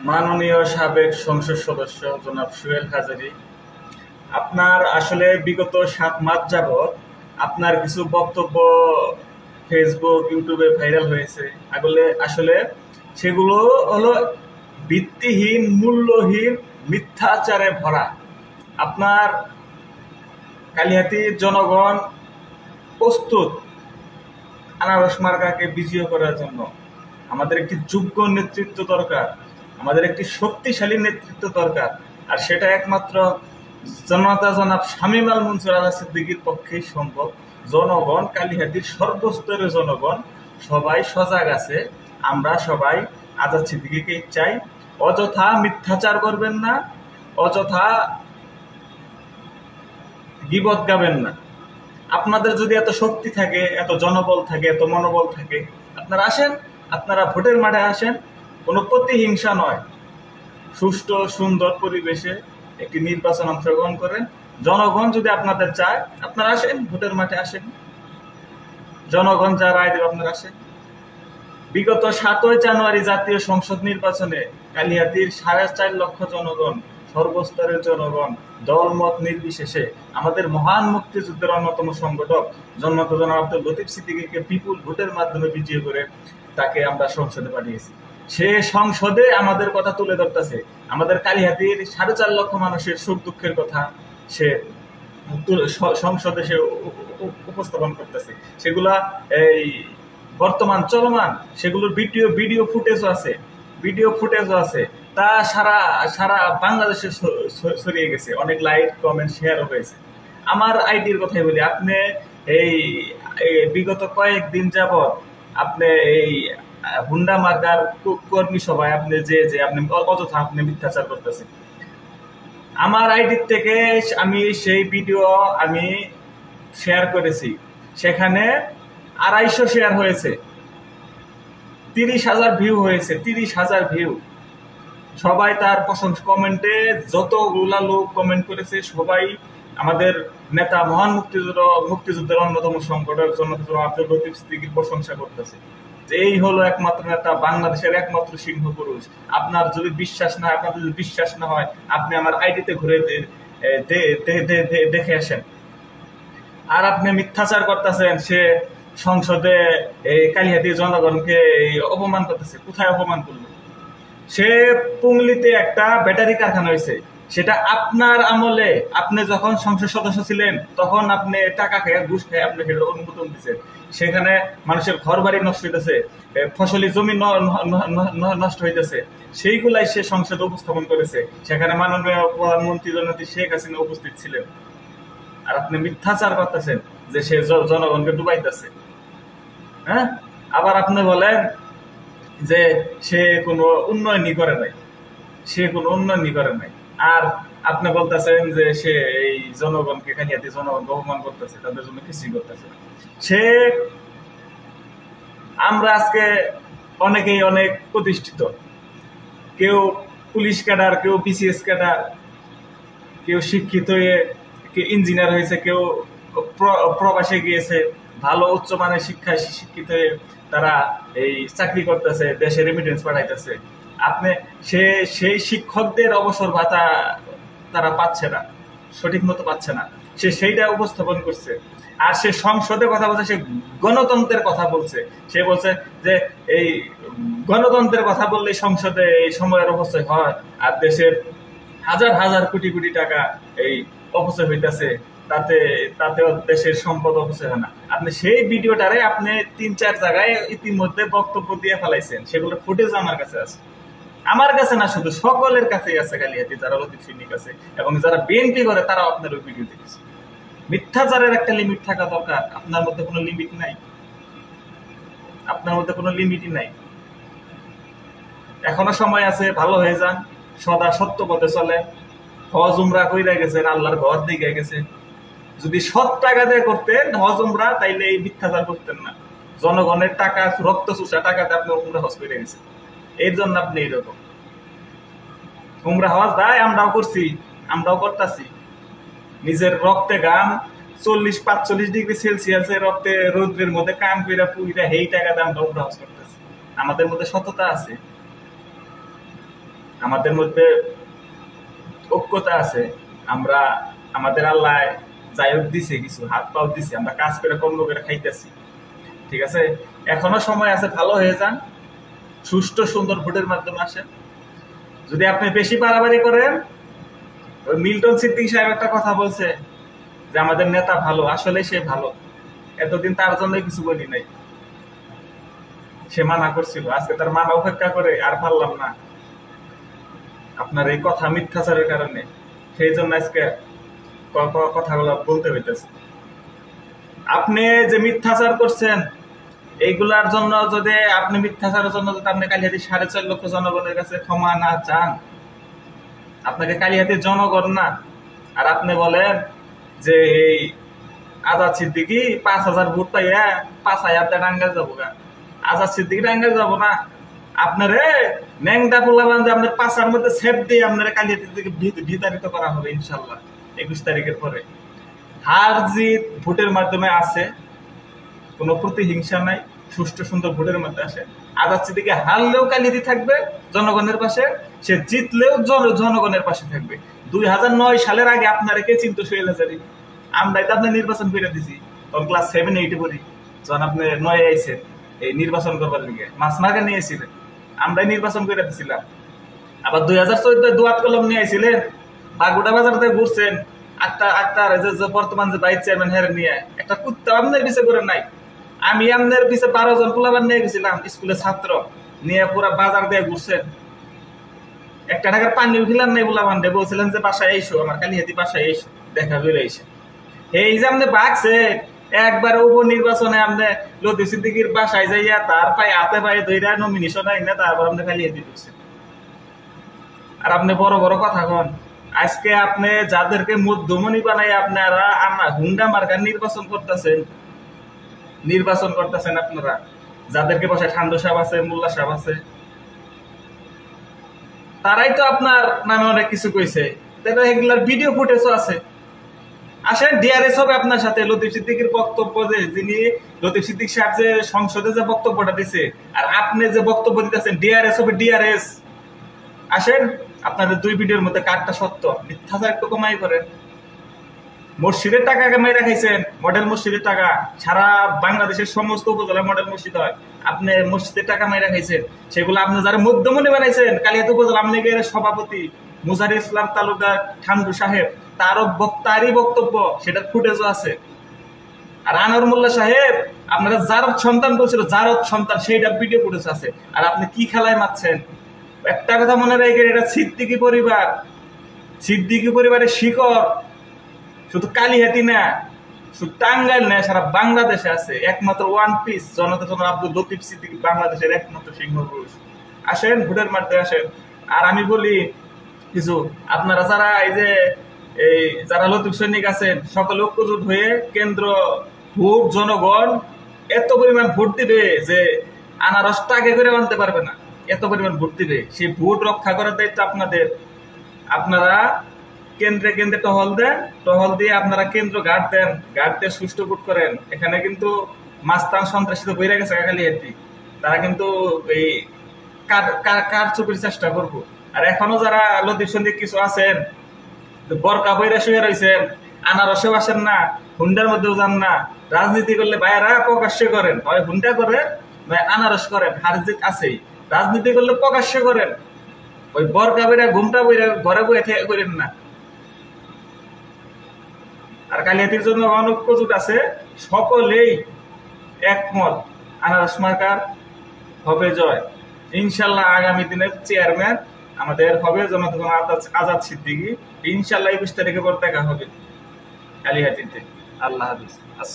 মাননীয় সাবেক সংসদ সদস্য জনাব সোহেল হাজারী, আপনার আসলে বিগত 7 মাস যাবৎ আপনার কিছু বক্তব্য ফেসবুক ইউটিউবে ভাইরাল হয়েছে। আসলে সেগুলো হলো ভিত্তিহীন, মূল্যহীন, মিথ্যাচারে ভরা। আপনার কালিহাতীর জনগণ প্রস্তুত আনারস মার্কাকে বিজয় করার জন্য। আমাদের একটি যোগ্য নেতৃত্ব দরকার, আমাদের একটি শক্তিশালী নেতৃত্ব দরকার, আর সেটা একমাত্র জনতা জনাব শামীম আল মনসুর আল সিদ্দিকীর পক্ষেই সম্ভব। জনগণ, কালিহাতীর সর্বস্তরের জনগণ সবাই সজাগ আছে। আমরা সবাই আজাদ সিদ্দিকীকে চাই। অযথা মিথ্যাচার করবেন না, অযথা গীবত গাবেন না। আপনাদের যদি এত শক্তি থাকে, এত জনবল থাকে, এত মনোবল থাকে, আপনারা আসেন, আপনারা ভোটের মাঠে আসেন। কোনো প্রতিহিংসা নয়, সুষ্ঠু সুন্দর পরিবেশে একটি নির্বাচন অংশগ্রহণ করেন। জনগণ যদি আপনাদের চায়, আপনারা আসেন, ভোটের মাঠে আসেন, জনগণ যা রায় দেবে আপনারা আসেন। বিগত 7ই জানুয়ারি জাতীয় সংসদ নির্বাচনে কালিহাতীর 4.5 লক্ষ জনগণ, সর্বস্তরের জনগণ, দলমত নির্বিশেষে আমাদের মহান মুক্তিযুদ্ধের অন্যতম সংগঠক জননেতা জনাব আব্দুল লতিফ সিদ্দিকীকে বিপুল ভোটের মাধ্যমে বিজয়ী করে তাকে আমরা সংসদে পাঠিয়েছি। সে সংসদে আমাদের কথা তুলে ধরতেছে, আমাদের কালিহাতীর 4.5 লক্ষ মানুষের সুখ দুঃখের কথা সে সংসদে সে উপস্থাপন করতেছে। সেগুলা এই বর্তমান চলমান, সেগুলোর ভিডিও ফুটেজও আছে। তা সারা বাংলাদেশে ছড়িয়ে গেছে, অনেক লাইক কমেন্ট শেয়ারও হয়েছে। আমার আইডির কথাই বলি, আপনি এই বিগত কয়েকদিন যাবৎ আপনি এই হুন্ডা মার্কার কর্মী সভায় আপনি আপনি অযথা আপনি মিথ্যাচার করতেছেন। আমার আইডির থেকে আমি সেই ভিডিও আমি শেয়ার করেছি, সেখানে 250 শেয়ার হয়েছে, 30,000 ভিউ হয়েছে, 30,000 ভিউ। সবাই তার প্রশংসা, কমেন্টে যতগুলা লোক কমেন্ট করেছে সবাই আমাদের নেতা, মহান মুক্তিযুদ্ধের অন্যতম সংগঠক জননেতা আব্দুল লতিফ সিদ্দিকীর প্রশংসা করতেছে যে এই হলো একমাত্র নেতা, বাংলাদেশের একমাত্র সিংহ পুরুষ। আপনার যদি বিশ্বাস না হয়, আপনি আমার আইডিতে ঘুরে দেখে আসেন। আর আপনি মিথ্যাচার করতেছেন, সে সংসদে এই কালিহাতীর জনগণকে অপমান করতেছে। কোথায় অপমান করলো? সে পুংলিতে একটা ব্যাটারি কারখানা হয়েছে, সেটা আপনার আমলে, আপনি যখন সংসদ সদস্য ছিলেন তখন আপনি টাকা খেয়ে, ঘুষ খেয়ে আপনি সেটা অনুমোদন দিচ্ছেন। সেখানে মানুষের ঘর বাড়ি নষ্ট হইতেছে, ফসলি জমি নষ্ট হইতেছে, সেইগুলাই সে সংসদে উপস্থাপন করেছে। সেখানে মাননীয় প্রধানমন্ত্রী জননেত্রী শেখ হাসিনা উপস্থিত ছিলেন। আর আপনি মিথ্যাচার করতেছেন যে সে জনগণকে ডুবাইতেছে। হ্যাঁ, আবার আপনি বলেন যে সে কোনো উন্নয়নই করে নাই, আর আপনি বলতেছেন যে সে এই জনগণকে, কালিহাতী জনগণকে অপমান করতেছে, তাদের জন্য কিছুই করতেছে না। আমরা আজকে অনেকেই অনেক প্রতিষ্ঠিত, কেউ পুলিশ ক্যাডার, কেউ বিসিএস ক্যাডার, কেউ শিক্ষিত হয়ে ইঞ্জিনিয়ার হয়েছে, কেউ প্রবাসে গিয়েছে, ভালো উচ্চমানের শিক্ষায় শিক্ষিত হয়ে তারা এই চাকরি করতেছে, দেশে রেমিটেন্স পাঠাইতেছে। আপনি সেই শিক্ষকদের অবসর ভাতা তারা পাচ্ছে না, সঠিক মতো পাচ্ছে না, সে সেইটা উপস্থাপন করছে। আর সে সংসদে কথা বলছে, সে গণতন্ত্রের কথা বলছে। সে বলছে যে এই গণতন্ত্রের কথা বললে সংসদে এই সময়ের অপচয় হয়, আর দেশের হাজার কোটি টাকা এই অপচয় হইতেছে, তাতেও দেশের সম্পদ অপচয় হয় না। আপনি সেই ভিডিওটারে আপনি 3-4 জায়গায় ইতিমধ্যে বক্তব্য দিয়ে ফেলাইছেন, সেগুলো ফুটেজ আমার কাছে আছে। আমার কাছে না, শুধু সকলের কাছেই আছে, কালিহাতী যারা লতিফ সিদ্দিক আছে এবং যারা বিএনপি করে তারা আপনার ওই ভিডিও দেখেছে। মিথ্যাচারের একটা লিমিট থাকা দরকার। আপনার মধ্যে কোনো লিমিট নাই, আপনার মধ্যে কোনো লিমিটই নাই। এখনো সময় আছে, ভালো হয়ে যান, সদা সত্য পথে চলে। হজ উমরা কইরা গেছেন, আল্লাহর ঘর দিকে গেছে। যদি সৎ টাকা দিয়ে করতেন হজ উমরা, তাইলে এই মিথ্যাচার করতেন না। জনগণের টাকা, রক্ত চুষা টাকাতে আপনি উমরা হজ করে গেছেন, এর জন্য আপনি এইরকম। উমরা হজ দায় আমরাও করছি, আমরাও করতেছি। নিজের রক্তে গাম 40-45 ডিগ্রি সেলসিয়াসের রক্তে রৌদ্রের মধ্যে কাম কইরা পুইরা এই টাকাতে আমরা উমরা হজ করতেছি। আমাদের মধ্যে সততা আছে। আমাদের মধ্যে ঐক্যতা আছে। আমরা আমাদের আল্লাহ যাই হোক দিছে, কিছু হাত পাও দিছে, আমরা কাজ করে কর্ম করে খাইতেছি, ঠিক আছে। এখনো সময় আছে, ভালো হয়ে যান, সুষ্ঠু সুন্দর ভোটের মাধ্যমে আসেন। যদি আপনি বেশি বাড়াবাড়ি করেন, ওই মিল্টন সিদ্দিকী সাহেব একটা কথা বলছে যে আমাদের নেতা ভালো, আসলে সে ভালো, এতদিন তার জন্য কিছু বলি নাই, সে মানা করছিল, আজকে তার মানা উপেক্ষা করে আর পারলাম না আপনার এই কথা মিথ্যাচারের কারণে, সেই জন্য আজকে কথাগুলো বলতে হইতেছে। আপনি যে মিথ্যাচার করছেন এইগুলার জন্য, যদি আপনি মিথ্যাচারের জন্য যদি আপনি কালিহাতি 4.5 লক্ষ জনগণের কাছে ক্ষমা না চান, আপনাকে কালিহাতির জনগণ না, আর আপনি বলেন যে এই আজাদ সিদ্দিকী 5,000 ভোট পাইয়া 5,000 টাঙ্গাইল যাবো গা, আজাদ সিদ্দিকী টাঙ্গাইল যাবো না, আপনারে ন্যাংটা পোলাবান যে আপনার পাশার মধ্যে সেফ দিয়ে আপনারা কালিহাতির দিকে বিতাড়িত করা হবে ইনশাল্লাহ 21 তারিখের পরে। হার জিত ভোটের মাধ্যমে আছে, কোনো প্রতিহিংসা নাই, সুষ্ঠু সুন্দর ভোটের মধ্যে আসে। আজাদ সিদ্দিকী হারলেও কালিহাতি থাকবে জনগণের পাশে, সে জিতলেও জনগণের পাশে থাকবে। 2009 সালের আগে আপনারা কে চিন্তা সোহেল হাজারী, আমরাই তো আপনার নির্বাচন করে দিছি, তখন ক্লাস 7-8 পড়ি, যখন আপনি 9 আইছেন এই নির্বাচন করবার লিগে মাসমার্কা নিয়েছিলেন, আমরাই নির্বাচন করে দিছিলাম। আবার 2014 দোয়াত কলম নিয়ে আইছিলেন, বাগুড়া বাজার থেকে ঘুরছেন, আক্তার বর্তমান যে ভাইস চেয়ারম্যান হেরে নিয়ে একটা কুত্তা আপনার পিছিয়ে করে নাই, আমি আপনার পিছিয়ে 12 জন পোলাবান নিয়ে গেছিলাম, স্কুলের ছাত্র নিয়ে পুরো বাজার দিয়ে ঘুরছেন, একটা টাকার পানিও খিলান নাই পোলাবান দিয়ে, বলছিলেন যে বাসায় এসো, আমার কালিহাতি বাসায় এসো, দেখা করে এসে। এই যে আপনি বাঘছে একবার উপনির্বাচনে আপনি লতিফ সিদ্দিকীর বাসায় যাইয়া তার পায়ে হাতে পায়ে দইরা নমিনেশন আইন না, তারপর আপনি কালিহাতি ঢুকছেন। আর আপনি বড় বড় কথা কন, আজকে আপনি যাদেরকে মধ্যমণি বানাই আপনারা হুন্ডা মার্কার নির্বাচন করতেছেন আপনারা, যাদেরকে বসে ঠান্ডু সাহেব আছে, মোল্লা সাহেব আছে, তারাই তো আপনার নামে অনেক কিছু কইছে, এগুলার ভিডিও ফুটেজও আছে। আসেন ডিআরএস হবে আপনার সাথে, লতিফ সিদ্দিকীর বক্তব্য যে যিনি লতিফ সিদ্দিক সাহেব যে সংসদে যে বক্তব্যটা দিছে আর আপনি যে বক্তব্য দিতেছেন, ডিআরএস হবে ডিআরএস। আসেন, আপনাদের দুই ভিডিওর মধ্যে কারটা সত্য, মিথ্যাচার একটু কমাই করেন। মসজিদের টাকা কামাই রাখাইছেন, মডেল মসজিদের টাকা, সারা বাংলাদেশের সমস্ত উপজেলায় মডেল মসজিদ হয়, আপনি মসজিদের টাকা মাই রাখাইছেন, সেগুলো আপনি যারা মধ্যমণি বানাইছেন, কালিহাতি উপজেলা আপনি সভাপতি মুজাহির ইসলাম তালুকদার ঠান্ডু সাহেব, তারই বক্তব্য, সেটার ফুটেজও আছে। আর আনোয়ার মোল্লা সাহেব আপনারা যার সন্তান বলছিল, যার সন্তান, সেইটার ভিডিও ফুটেজ আছে। আর আপনি কি খেলায় মারছেন, একটা কথা মনে রাখেন, এটা সিদ্দিকী পরিবার, সিদ্দিকী পরিবারের শিকড় শুধু কালিহাতি না, শুধু টাঙ্গাইল না, সারা বাংলাদেশে আছে। একমাত্র ওয়ান পিস জনতা জনাব আব্দুল লতিফ সিদ্দিকী বাংলাদেশের একমাত্র সিংহ পুরুষ। আসেন, ভোটের মাঠে আসেন। আর আমি বলি কিছু, আপনারা যারা যারা লতিফ সৈনিক আছেন, সকলে ঐক্যজোট হয়ে কেন্দ্র ভোট জনগণ এত পরিমাণ ভোট দিবে যে আনারস টাকে করে আনতে পারবে না, এত পরিমাণ ভোট দিবে। সেই ভোট রক্ষা করার দায়িত্ব আপনাদের। আপনারা কেন্দ্রে কেন্দ্রে টহল দেন, টহল দিয়ে আপনারা কেন্দ্র গার্ড দেন, গার্ড দিয়ে সুষ্ঠু ভোট করেন। এখানে কিন্তু মাস্তান সন্ত্রাসী তো বেড়ে গেছে কালিহাতি, তারা কিন্তু এই কার চুপির চেষ্টা করবো। আর এখনো যারা লতিফ সৈনিক কিছু আছেন, বরকা বইরা শুয়ে রয়েছেন, আনারসেও আসেন না, হুন্ডার মধ্যেও যান না। রাজনীতি করলে ভাইয়েরা প্রকাশ্যে করেন, হয় হুন্ডা করেন ভাই আনারস করেন, হার জিত আছেই। রাজনীতি করলে প্রকাশ্যে করেন, ওই বরকা বইরা ঘুমটা বইরা ঘরে বইয়ে থেকে করেন না। আর কালিহাতির জন্য ঐক্যজোট আছে, সকলেই একমত, আনারস মার্কার হবে জয় ইনশাল্লাহ। আগামী দিনের চেয়ারম্যান আমাদের হবে জনতা আজাদ সিদ্দিকী ইনশাল্লাহ। 21 তারিখে পর দেখা হবে কালিহাতিতে। আল্লাহ হাফিজ।